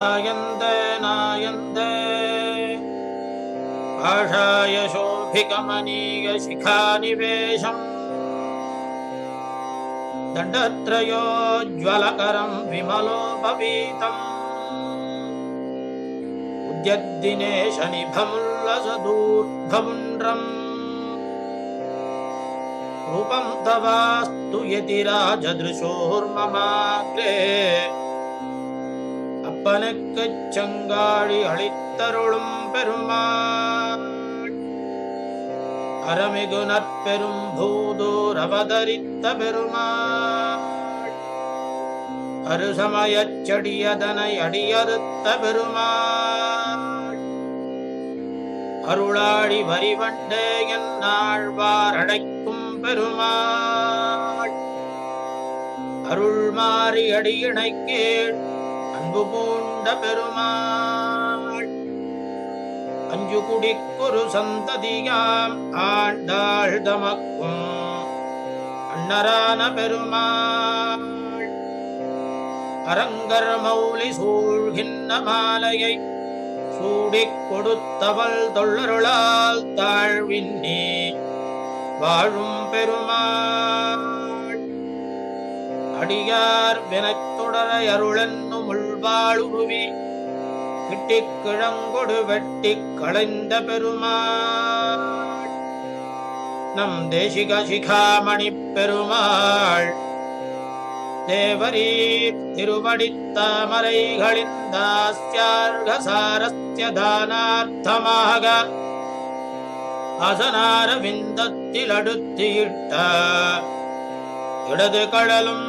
நாயந்தே நாயந்தே ஆஷாய சோபிகமனீய சிகாநிவேஷம் தண்டத்ரயோஜ்வலகரம் விமலோபவீதம் உத்யத்தினேஷ நிபமுல்லசதூர்பமுண்ட்ரம் ரூபம் தவாஸ்து யதிராஜதிருஷோர்மமாக்ரே அப்பனுக்குச் சங்காழி அளித்தருளும் பெருமாள் அறமிகு நற்பெரும் பூதூர் அவதரித்த பெருமாள் அருசமயச் செடியதனை அடியறுத்த பெருமாள் அருளாடி வரிவண்டே என்னாழ்வார் அடைக்கும் பெருமாள் அருள் மாறி அடியினை கேள் அன்பு பூண்ட பெருமாள் அஞ்சு குடிக்குரு சந்ததியாம் ஆண்டாள் தமக்கும் அன்னரான பெருமாள் அரங்கர் மௌலி சூழ்கின்ற மாலையை சூடிக் கொடுத்தவள் தொள்ளருளால் தாழ்வின்னே வாழும் பெருமாள் அடியார் வினத் தொடர அருளென்னும் உள்வாளுருவி கிட்டிக் கிழங்கொடு வெட்டிக் களைந்த பெருமாள் நம் தேசிக சிகாமணி பெருமாள் தேவரீர் திருவடித்தாமரைகளின் தாஸ்யார்கசாரஸ்ய தானார்த்தமாக அசனார விந்தத்தில் அடுத்தியிட்ட இடது கடலும்